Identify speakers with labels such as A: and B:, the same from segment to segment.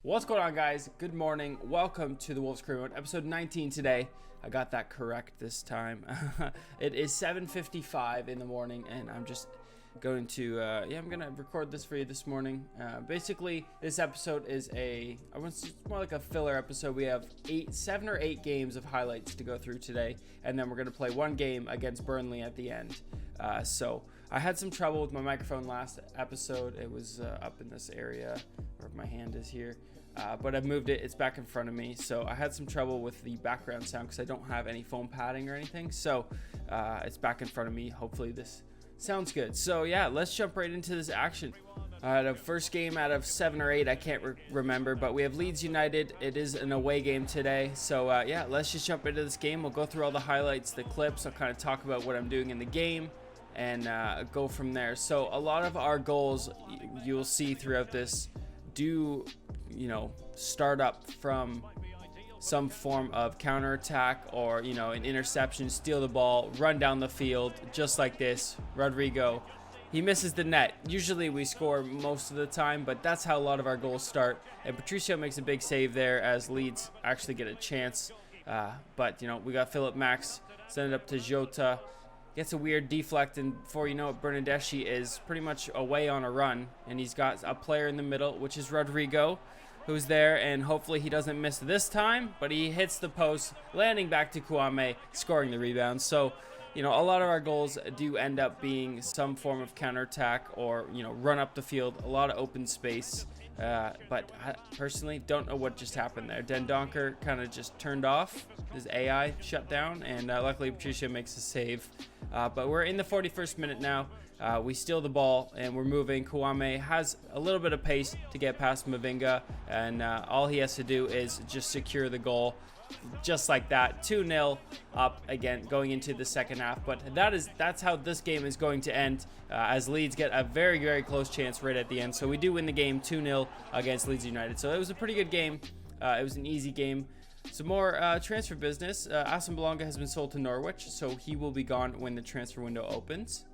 A: What's going on, guys? Good morning. Welcome to the Wolves Crew, episode 19 today. I got that correct this time. It is 7:55 in the morning, and I'm just going to, I'm going to record this for you this morning. Basically, this episode is it's more like a filler episode. We have 7 or 8 games of highlights to go through today, and then we're going to play one game against Burnley at the end. So I had some trouble with my microphone last episode. It was up in this area where my hand is here. But I've moved it. It's back in front of me. So I had some trouble with the background sound because I don't have any foam padding or anything. So it's back in front of me. Hopefully this sounds good. So yeah, let's jump right into this action. The first game out of 7 or 8, I can't remember, but we have Leeds United. It is an away game today. So yeah, let's just jump into this game. We'll go through all the highlights, the clips. I'll kind of talk about what I'm doing in the game and go from there. So a lot of our goals you'll see throughout this do, start up from some form of counterattack or, an interception, steal the ball, run down the field, just like this. Rodrigo, he misses the net. Usually we score most of the time, but that's how a lot of our goals start. And Patricio makes a big save there as Leeds actually get a chance. But, we got Philip Max, send it up to Jota. Gets a weird deflect, and before you know it, Bernardeschi is pretty much away on a run, and he's got a player in the middle, which is Rodrigo, who's there, and hopefully he doesn't miss this time, but he hits the post, landing back to Kwame, scoring the rebound. So, a lot of our goals do end up being some form of counterattack or, run up the field, a lot of open space. But I personally don't know what just happened there. Den Donker kind of just turned off. His AI shut down, and luckily Patricio makes a save. But we're in the 41st minute now. We steal the ball, and we're moving. Kwame has a little bit of pace to get past Mavinga, and all he has to do is just secure the goal. Just like that, 2-0 up again going into the second half. But that's how this game is going to end, as Leeds get a very, very close chance right at the end. So we do win the game 2-0 against Leeds United. So it was a pretty good game. It was an easy game. Some more transfer business. Aston Villa has been sold to Norwich, so he will be gone when the transfer window opens.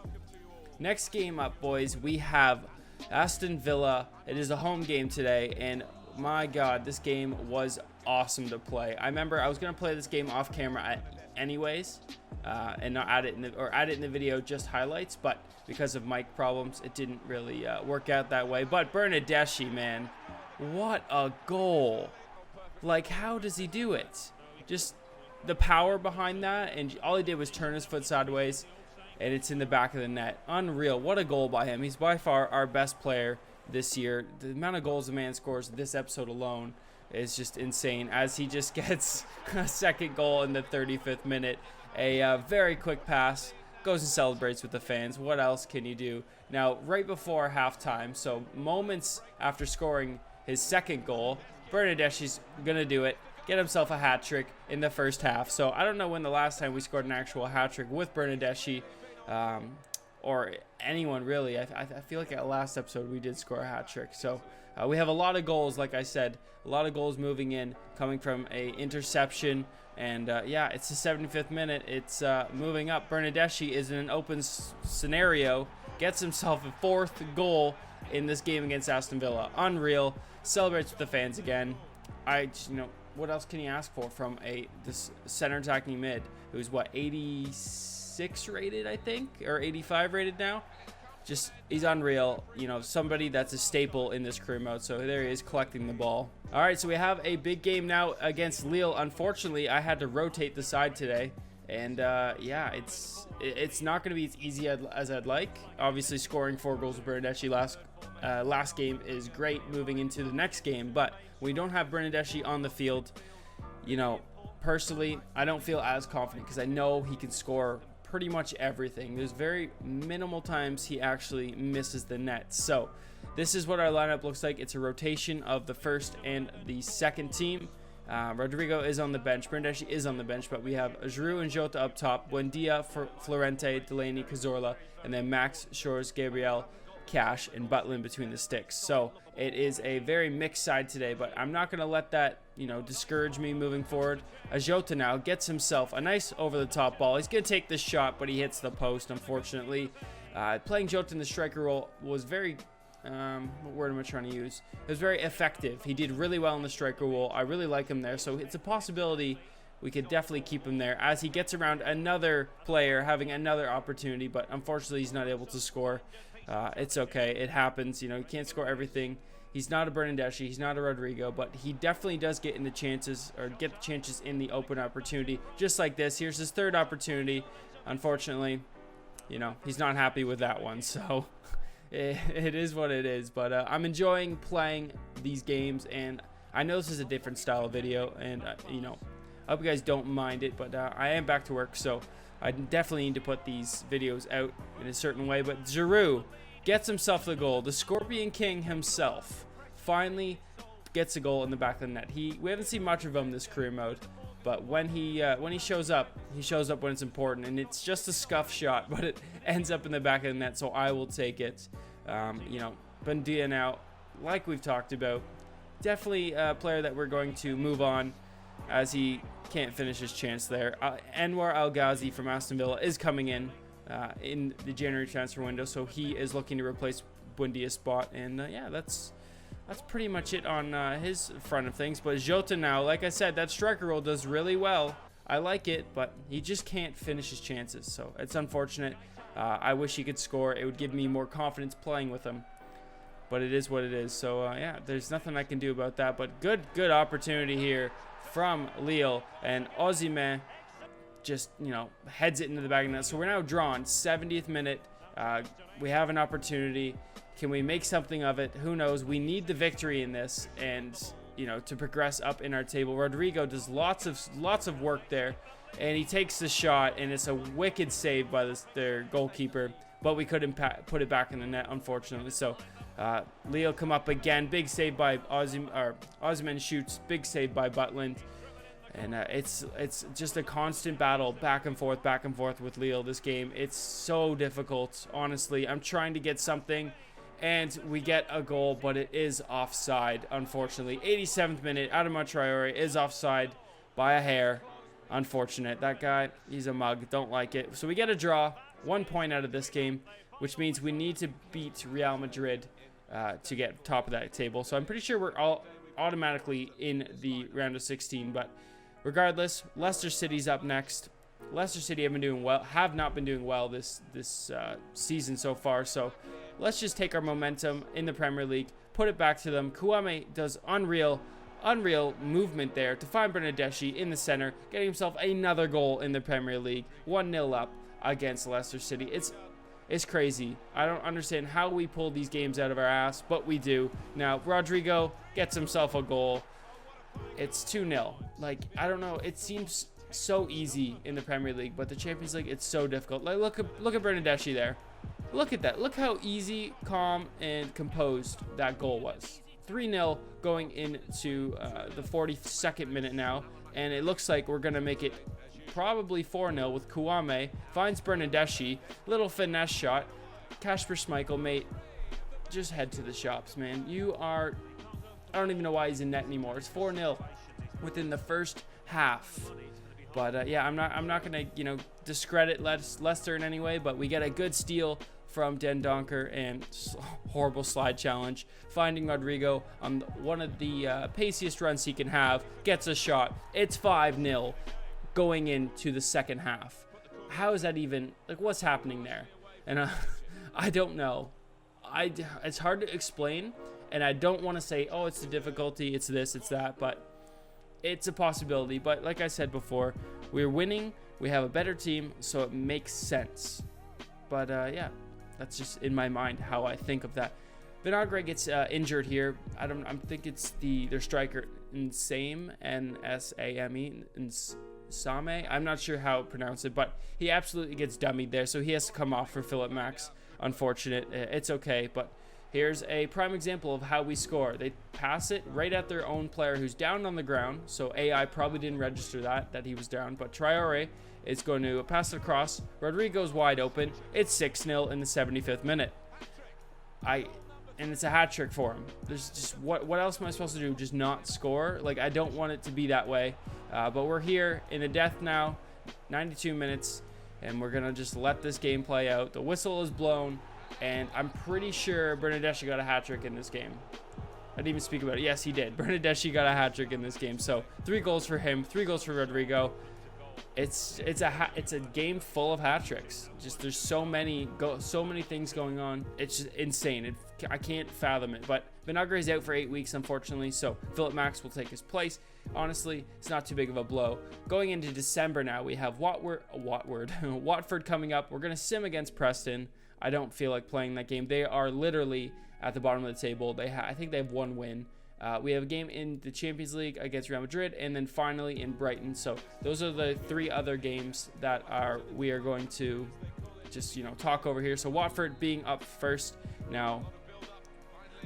A: Next game up, boys, we have Aston Villa. It is a home game today, and my God, this game was awesome to play. I remember I was going to play this game off camera anyways, and not add it in the video, just highlights, but because of mic problems, it didn't really work out that way. But Bernardeschi, man, what a goal. Like, how does he do it? Just the power behind that, and all he did was turn his foot sideways, and it's in the back of the net. Unreal. What a goal by him. He's by far our best player this year. The amount of goals the man scores this episode alone is just insane, as he just gets a second goal in the 35th minute. A very quick pass, goes and celebrates with the fans. What else can you do? Now, right before halftime, so moments after scoring his second goal, Bernardeschi's going to do it, get himself a hat trick in the first half. So I don't know when the last time we scored an actual hat trick with Bernardeschi, or anyone really. I feel like at last episode we did score a hat trick. So we have a lot of goals, like I said, a lot of goals moving in, coming from a interception. And yeah, it's the 75th minute. It's moving up. Bernardeschi is in an open scenario, gets himself a 4th goal in this game against Aston Villa. Unreal. Celebrates with the fans again. What else can you ask for from this center attacking mid who's 86 rated, I think, or 85 rated now? Just, he's unreal. Somebody that's a staple in this career mode. So there he is, collecting the ball. All right, so we have a big game now against Lille. Unfortunately, I had to rotate the side today, and yeah, it's not going to be as easy as I'd like. Obviously, scoring 4 goals with Bernardeschi last game is great moving into the next game, but we don't have Bernardeschi on the field. Personally, I don't feel as confident because I know he can score pretty much everything. There's very minimal times he actually misses the net. So this is what our lineup looks like. It's a rotation of the first and the second team. Rodrigo is on the bench. Bernardeschi is on the bench, but we have Giroud and Jota up top. Buendia, Florente, Delaney, Cazorla, and then Max, Shores, Gabriel, Cash, and Butland between the sticks. So it is a very mixed side today, but I'm not going to let that, discourage me moving forward. Jota now gets himself a nice over-the-top ball. He's going to take this shot, but he hits the post, unfortunately. Playing Jota in the striker role was very what word am I trying to use? It was very effective. He did really well in the striker role. I really like him there. So it's a possibility we could definitely keep him there as he gets around another player having another opportunity. But unfortunately, he's not able to score. It's okay. It happens. You know, he can't score everything. He's not a Bernardeschi. He's not a Rodrigo. But he definitely does get in the chances, or get the chances in the open opportunity. Just like this. Here's his third opportunity. Unfortunately, you know, he's not happy with that one. So it is what it is. But I'm enjoying playing these games. And I know this is a different style of video. And, you know, I hope you guys don't mind it. But I am back to work. So I definitely need to put these videos out in a certain way. But Giroud gets himself the goal. The Scorpion King himself finally gets a goal in the back of the net. We haven't seen much of him this career mode, but when he shows up when it's important, and it's just a scuff shot, but it ends up in the back of the net, so I will take it. You know, Buendia now, like we've talked about, definitely a player that we're going to move on as he can't finish his chance there. Anwar El Ghazi from Aston Villa is coming in the January transfer window, so he is looking to replace Buendia's spot, and yeah, that's pretty much it on his front of things. But Jota now, like I said, that striker role does really well. I like it, but he just can't finish his chances, so it's unfortunate. I wish he could score. It would give me more confidence playing with him, but it is what it is. So yeah, there's nothing I can do about that. But good opportunity here from Lille, and Osimhen just, you know, heads it into the back of the net. So we're now drawn, 70th minute. We have an opportunity. Can we make something of it? Who knows? We need the victory in this, and you know, to progress up in our table. Rodrigo does lots of work there, and he takes the shot, and it's a wicked save by their goalkeeper. But we couldn't put it back in the net, unfortunately. So Lille come up again. Big save by Osimhen shoots. Big save by Butland. And it's just a constant battle back and forth with Lille this game. It's so difficult, honestly. I'm trying to get something, and we get a goal, but it is offside, unfortunately. 87th minute, Adama Traore is offside by a hair. Unfortunate. That guy, he's a mug. Don't like it. So we get a draw, 1 point out of this game, which means we need to beat Real Madrid to get top of that table. So I'm pretty sure we're all automatically in the round of 16, but regardless, Leicester City's up next. Leicester City have not been doing well this season so far. So let's just take our momentum in the Premier League, put it back to them. Kouame does unreal movement there to find Bernardeschi in the center, getting himself another goal in the Premier League. 1-0 up against Leicester City. It's crazy. I don't understand how we pull these games out of our ass, but we do. Now, Rodrigo gets himself a goal. It's 2-0. Like, I don't know. It seems so easy in the Premier League, but the Champions League, it's so difficult. Like, look at Bernardeschi there. Look at that. Look how easy, calm, and composed that goal was. 3-0 going into the 42nd minute now, and it looks like we're going to make it probably 4-0 with Kouame. Finds Bernardeschi. Little finesse shot. Kasper Schmeichel, mate, just head to the shops, man. I don't even know why he's in net anymore. It's 4-0 within the first half. But yeah, I'm not gonna discredit Leicester in any way. But we get a good steal from Den Donker and horrible slide challenge. Finding Rodrigo on one of the paciest runs he can have. Gets a shot. It's 5-0 going into the second half. How is that even, like, what's happening there? And I don't know. It's hard to explain. And I don't want to say, oh, it's the difficulty, it's this, it's that, but it's a possibility. But like I said before, we're winning, we have a better team, so it makes sense. But yeah, that's just in my mind how I think of that. Vinagre gets injured here. I think it's their striker Nsame, Nsame, Nsame. I'm not sure how to pronounce it, but he absolutely gets dummied there, so he has to come off for Philip Max. Unfortunate. It's okay, but here's a prime example of how we score. They pass it right at their own player who's down on the ground. So AI probably didn't register that he was down. But Traore is going to pass it across. Rodrigo's wide open. It's 6-0 in the 75th minute. And it's a hat trick for him. There's just what else am I supposed to do? Just not score? Like, I don't want it to be that way. But we're here in a death now. 92 minutes. And we're going to just let this game play out. The whistle is blown. And I'm pretty sure Bernardeschi got a hat-trick in this game. I didn't even speak about it. Yes, he did. Bernardeschi got a hat-trick in this game. So 3 goals for him, 3 goals for Rodrigo. It's a game full of hat-tricks. Just there's so many things going on. It's just insane. I can't fathom it. But Vinagre is out for 8 weeks, unfortunately. So Philip Max will take his place. Honestly, it's not too big of a blow. Going into December now, we have Watford coming up. We're gonna sim against Preston. I don't feel like playing that game. They are literally at the bottom of the table. I think they have 1 win. We have a game in the Champions League against Real Madrid, and then finally in Brighton. So those are the 3 other games that we are going to just talk over here. So Watford being up first now.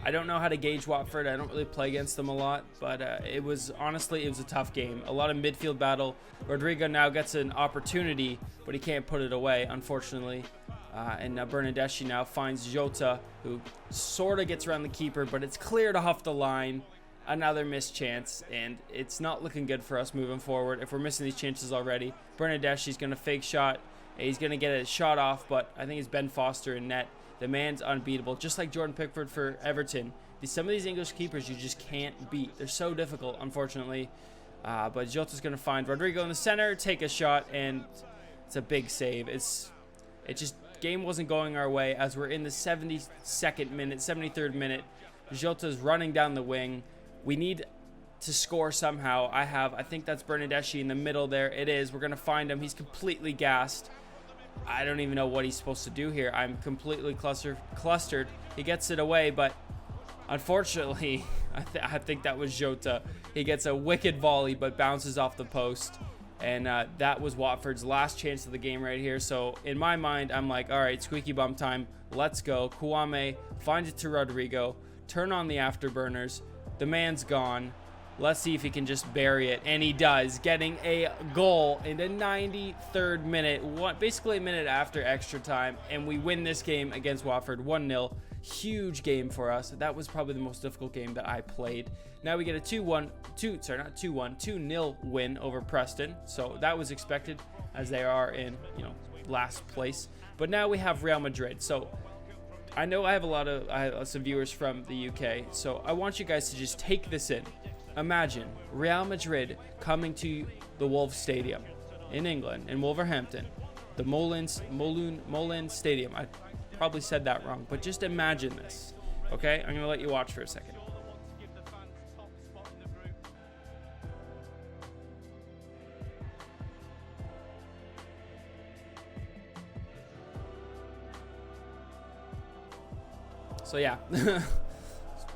A: I don't know how to gauge Watford. I don't really play against them a lot, but it was a tough game. A lot of midfield battle. Rodrigo now gets an opportunity, but he can't put it away, unfortunately. And Bernardeschi now finds Jota, who sort of gets around the keeper, but it's cleared off the line. Another missed chance, and it's not looking good for us moving forward if we're missing these chances already. Bernardeschi's going to fake shot. He's going to get a shot off, but I think it's Ben Foster in net. The man's unbeatable, just like Jordan Pickford for Everton. Some of these English keepers you just can't beat. They're so difficult, unfortunately. But Jota's going to find Rodrigo in the center, take a shot, and it's a big save. Game wasn't going our way as we're in the 72nd minute, 73rd minute. Jota's running down the wing. We need to score somehow. I think that's Bernardeschi in the middle there. It is. We're going to find him. He's completely gassed. I don't even know what he's supposed to do here. I'm completely clustered. He gets it away, but unfortunately, I think that was Jota. He gets a wicked volley, but bounces off the post. And that was Watford's last chance of the game right here. So in my mind, I'm like, all right, squeaky bum time. Let's go. Kouame finds it to Rodrigo. Turn on the afterburners. The man's gone. Let's see if he can just bury it. And he does, getting a goal in the 93rd minute, basically a minute after extra time. And we win this game against Watford 1-0. Huge game for us. That was probably the most difficult game that I played. Now we get a 2-0 win over Preston. So that was expected as they are in, last place. But now we have Real Madrid. So I know I have some viewers from the UK. So I want you guys to just take this in. Imagine Real Madrid coming to the Wolves Stadium in England, in Wolverhampton, the Moulin Stadium. I probably said that wrong, but just imagine this. Okay, I'm gonna let you watch for a second. So yeah,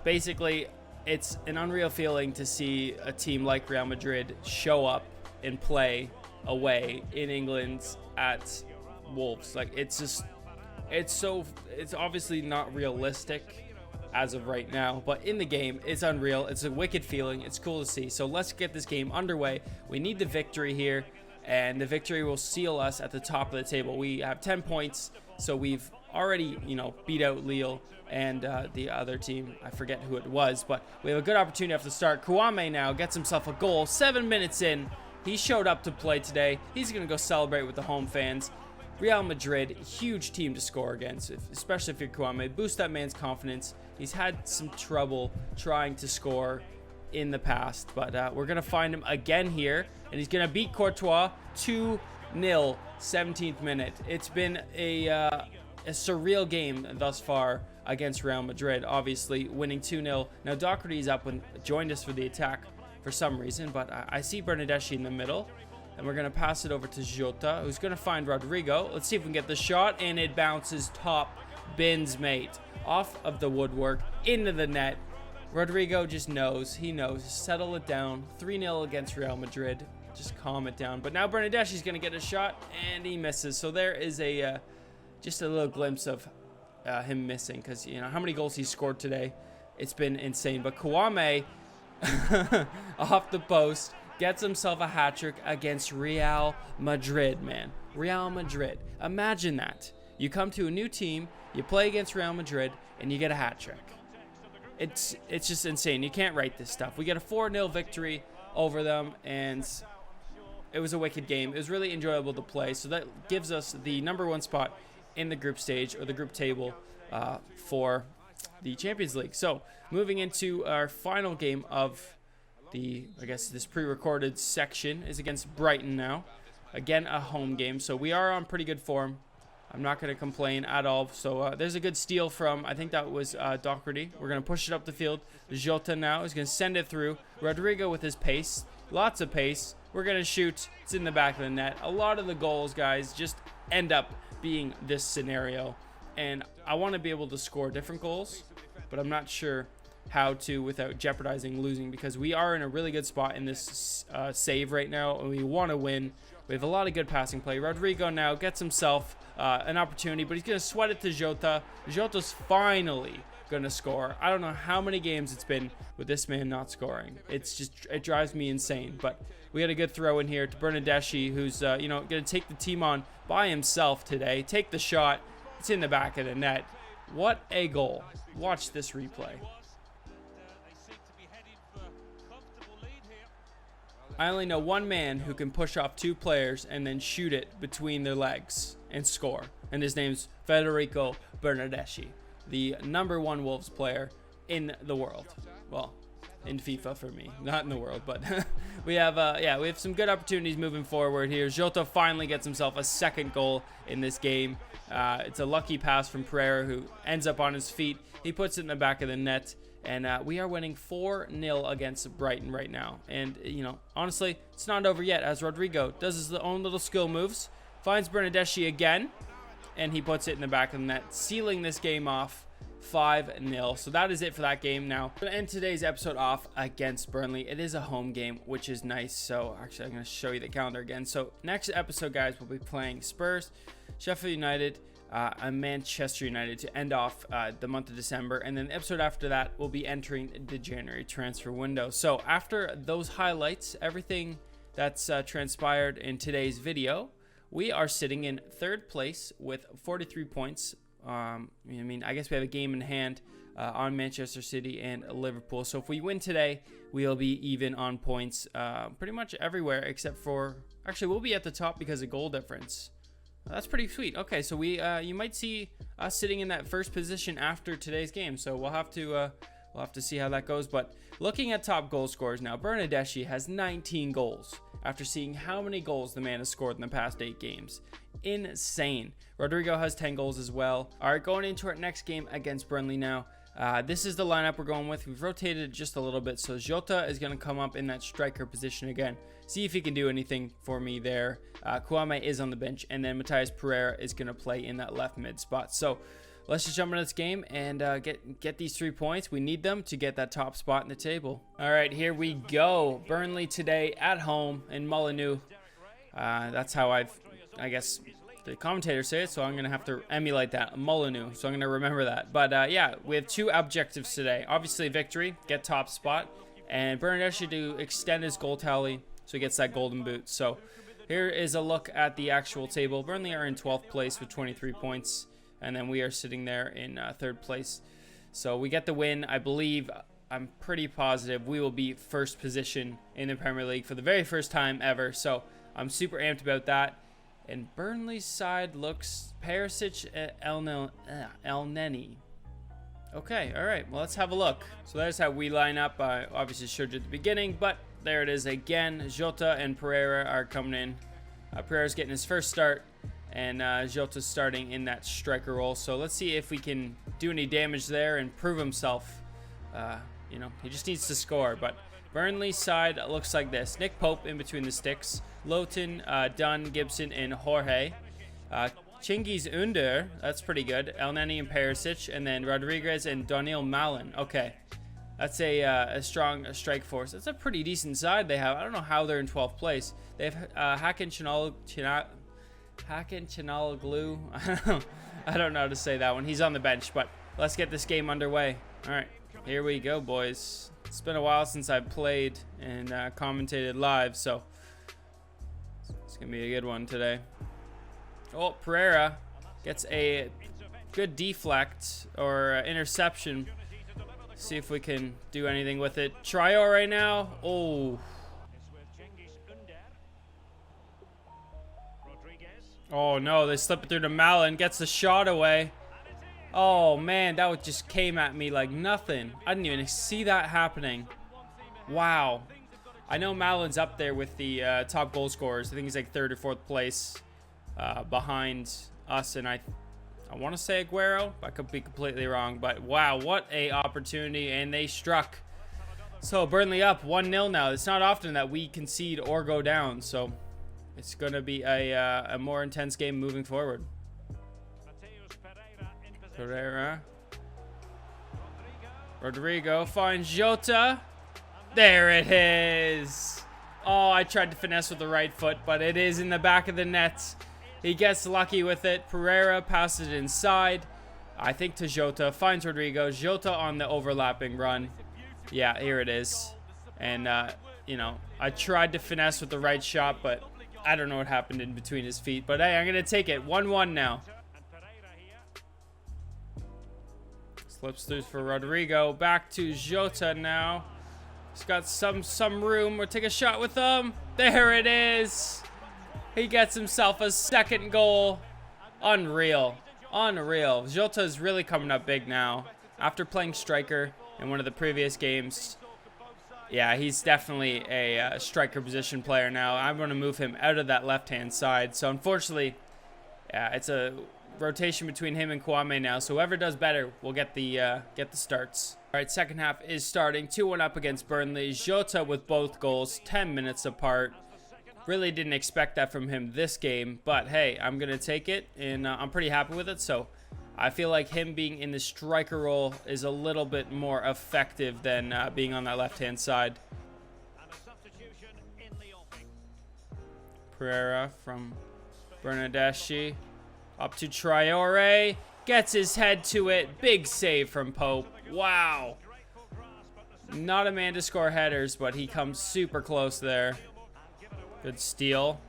A: basically, it's an unreal feeling to see a team like Real Madrid show up and play away in England at Wolves. Like, it's obviously not realistic as of right now, but in the game, it's unreal. It's a wicked feeling. It's cool to see. So let's get this game underway. We need the victory here, and the victory will seal us at the top of the table. We have 10 points, so we've already, beat out Lille and the other team. I forget who it was, but we have a good opportunity after the start. Kouame now gets himself a goal 7 minutes in. He showed up to play today. He's going to go celebrate with the home fans. Real Madrid, huge team to score against, especially if you're Kouame. Boost that man's confidence. He's had some trouble trying to score in the past, but we're going to find him again here, and he's going to beat Courtois 2-0, 17th minute. It's been a surreal game thus far against Real Madrid, obviously winning 2-0. Now Doherty's up and joined us for the attack for some reason, but I see Bernardeschi in the middle, and we're going to pass it over to Jota, who's going to find Rodrigo. Let's see if we can get the shot, and it bounces top bins, mate, off of the woodwork into the net. Rodrigo just knows. He knows. Settle it down. 3-0 against Real Madrid. Just calm it down. But now Bernardeschi's going to get a shot, and he misses. So there is just a little glimpse of him missing, because how many goals he scored today. It's been insane. But Kouame off the post gets himself a hat trick against Real Madrid, man. Real Madrid. Imagine that. You come to a new team, you play against Real Madrid, and you get a hat trick. It's just insane. You can't write this stuff. We get a 4-0 victory over them, and it was a wicked game. It was really enjoyable to play. So that gives us the #1 spot in the group stage, or the group table. for the Champions League. So moving into our final game of the, I guess, this pre-recorded section is against Brighton now. Again, a home game. So we are on pretty good form. I'm not going to complain at all. So there's a good steal from, I think that was Doherty. We're going to push it up the field. Jota now is going to send it through. Rodrigo with his pace. Lots of pace. We're going to shoot. It's in the back of the net. A lot of the goals, guys, just end up being this scenario. And I want to be able to score different goals, but I'm not sure how to without jeopardizing losing, because we are in a really good spot in this save right now, and we want to win. We have a lot of good passing play. Rodrigo now gets himself an opportunity, but he's going to sweat it to Jota. Jota's finally going to score. I don't know how many games it's been with this man not scoring. It drives me insane. But we had a good throw in here to Bernardeschi, who's going to take the team on by himself today. Take the shot. It's in the back of the net. What a goal. Watch this replay. I only know one man who can push off two players and then shoot it between their legs and score. And his name's Federico Bernardeschi, the #1 Wolves player in the world. Well, in FIFA for me, not in the world, but we have some good opportunities moving forward here. Jota finally gets himself a second goal in this game. It's a lucky pass from Pereira, who ends up on his feet. He puts it in the back of the net. And we are winning 4-0 against Brighton right now. And, honestly, it's not over yet, as Rodrigo does his own little skill moves, finds Bernardeschi again, and he puts it in the back of the net, sealing this game off 5-0. So that is it for that game now. To end today's episode off against Burnley, it is a home game, which is nice. So, actually, I'm going to show you the calendar again. So, next episode, guys, we'll be playing Spurs, Sheffield United, and Manchester United to end off the month of December, and then the episode after that will be entering the January transfer window. So after those highlights, everything that's transpired in today's video, we are sitting in third place with 43 points. I guess we have a game in hand on Manchester City and Liverpool. So if we win today, we'll be even on points pretty much everywhere except for, actually, we'll be at the top because of goal difference. That's pretty sweet. Okay, so you might see us sitting in that first position after today's game. So we'll have to see how that goes. But looking at top goal scorers now, Bernardeschi has 19 goals after seeing how many goals the man has scored in the past 8 games. Insane. Rodrigo has 10 goals as well. All right, going into our next game against Burnley now. This is the lineup we're going with. We've rotated it just a little bit. So Jota is going to come up in that striker position again. See if he can do anything for me there. Kwame is on the bench. And then Matthias Pereira is going to play in that left mid spot. So let's just jump into this game and get these 3 points. We need them to get that top spot in the table. All right, here we go. Burnley today at home in Molineux. That's how I guess the commentators say it, so I'm going to have to emulate that. Molineux, so I'm going to remember that. But yeah, we have 2 objectives today. Obviously, victory, get top spot, and Bernardeschi to extend his goal tally so he gets that golden boot. So here is a look at the actual table. Burnley are in 12th place with 23 points, and then we are sitting there in 3rd place. So we get the win. I believe, I'm pretty positive, we will be first position in the Premier League for the very first time ever. So I'm super amped about that. And Burnley's side looks Perisic, El Neni. Okay, all right. Well, let's have a look. So there's how we line up. I obviously showed you at the beginning, but there it is again. Jota and Pereira are coming in. Pereira's getting his first start, and Jota's starting in that striker role. So let's see if we can do any damage there and prove himself. He just needs to score. But Burnley's side looks like this. Nick Pope in between the sticks. Lowton, Dunn, Gibson, and Jorge. Chingiz Under, that's pretty good. El Neni and Perisic, and then Rodriguez and Daniel Malin. Okay, that's a strong strike force. That's a pretty decent side they have. I don't know how they're in 12th place. They have Hakan Çalhanoğlu. I don't know how to say that one. He's on the bench, but let's get this game underway. All right, here we go, boys. It's been a while since I've played and commentated live, so it's going to be a good one today. Oh, Pereira gets a good deflect or interception. See if we can do anything with it. Traore right now. Oh. Oh, no. They slip it through to Malin. Gets the shot away. Oh, man, that just came at me like nothing. I didn't even see that happening. Wow. I know Malin's up there with the top goal scorers. I think he's like 3rd or 4th place behind us, and I want to say Aguero. I could be completely wrong, but wow, what a opportunity, and they struck. So Burnley up 1-0 now. It's not often that we concede or go down, so it's going to be a more intense game moving forward. Pereira. Rodrigo finds Jota. There it is. Oh, I tried to finesse with the right foot, but it is in the back of the net. He gets lucky with it. Pereira passes it inside. I think to Jota. Finds Rodrigo. Jota on the overlapping run. Yeah, here it is. And, you know, I tried to finesse with the right shot, but I don't know what happened in between his feet. But, hey, I'm going to take it. 1-1 now. Slips through for Rodrigo. Back to Jota now. He's got some room. We'll take a shot with him. There it is. He gets himself a 2nd goal. Unreal. Unreal. Jota is really coming up big now. After playing striker in one of the previous games. Yeah, he's definitely a striker position player now. I'm going to move him out of that left-hand side. So, unfortunately, yeah, it's a rotation between him and Kwame now. So, whoever does better will get the starts. All right, second half is starting. 2-1 up against Burnley. Jota with both goals, 10 minutes apart. Really didn't expect that from him this game, but hey, I'm going to take it, and I'm pretty happy with it. So I feel like him being in the striker role is a little bit more effective than being on that left-hand side. Pereira from Bernardeschi. Up to Traore. Gets his head to it. Big save from Pope. Wow. Not a man to score headers, but he comes super close there. Good steal.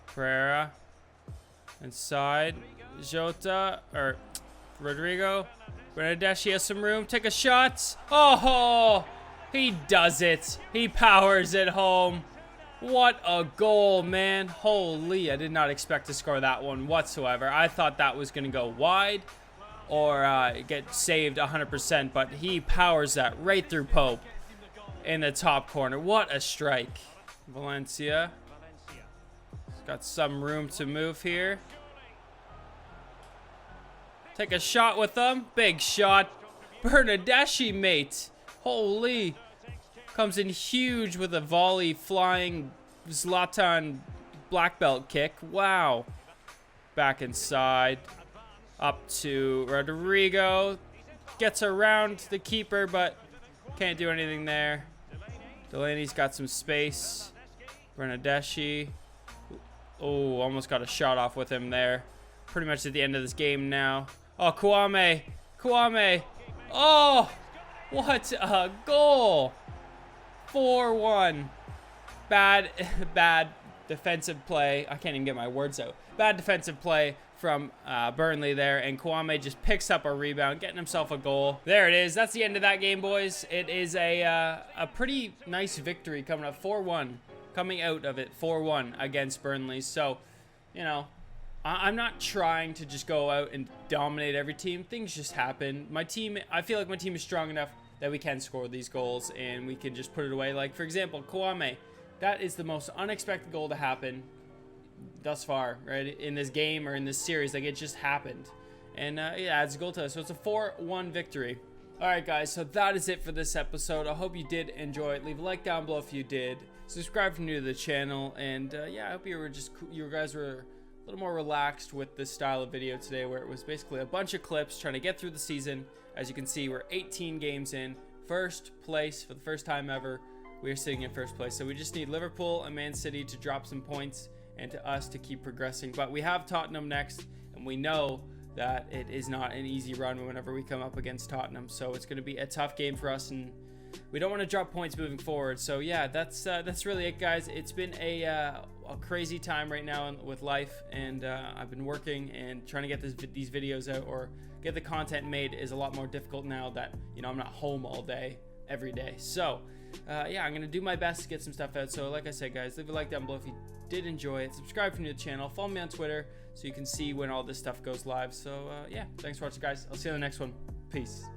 A: Pereira. Inside. Jota. Or Rodrigo. Bernardeschi has some room. Take a shot. Oh! He does it. He powers it home. What a goal, man. Holy. I did not expect to score that one whatsoever. I thought that was going to go wide or get saved 100%, but he powers that right through Pope in the top corner. What a strike. Valencia. He's got some room to move here. Take a shot with them. Big shot. Bernardeschi, mate. Holy. Comes in huge with a volley flying Zlatan black belt kick. Wow. Back inside. Up to Rodrigo. Gets around the keeper, but can't do anything there. Delaney's got some space. Bernardeschi. Oh, almost got a shot off with him there. Pretty much at the end of this game now. Oh, Kwame. Kwame. Oh, what a goal. 4-1. Bad defensive play. I can't even get my words out. Bad defensive play from Burnley there, and Kwame just picks up a rebound, getting himself a goal. There it is. That's the end of that game, boys. It is a pretty nice victory coming up. 4-1. Coming out of it 4-1 against Burnley. So, you know, I'm not trying to just go out and dominate every team. Things just happen. My team, I feel like my team is strong enough that we can score these goals and we can just put it away. Like, for example, Kwame. That is the most unexpected goal to happen thus far, right? In this game or in this series. Like, it just happened. And yeah, adds a goal to us. So it's a 4-1 victory. All right, guys. So that is it for this episode. I hope you did enjoy it. Leave a like down below if you did. Subscribe if you're new to the channel. And yeah, I hope you guys were a little more relaxed with this style of video today, where it was basically a bunch of clips trying to get through the season. As you can see, we're 18 games in. First place for the first time ever. We are sitting in first place. So we just need Liverpool and Man City to drop some points and to us to keep progressing. But we have Tottenham next, and we know that it is not an easy run whenever we come up against Tottenham. So it's going to be a tough game for us, and we don't want to drop points moving forward. So yeah, that's really it, guys. It's been a crazy time right now with life, and I've been working and trying to get these videos out or get the content made is a lot more difficult now that, you know, I'm not home all day. every day. So yeah, I'm gonna do my best to get some stuff out. So like I said, guys, leave a like down below if you did enjoy it. Subscribe if you're new to the channel. Follow me on Twitter so you can see when all this stuff goes live. So yeah, thanks for watching, guys. I'll see you on the next one. Peace.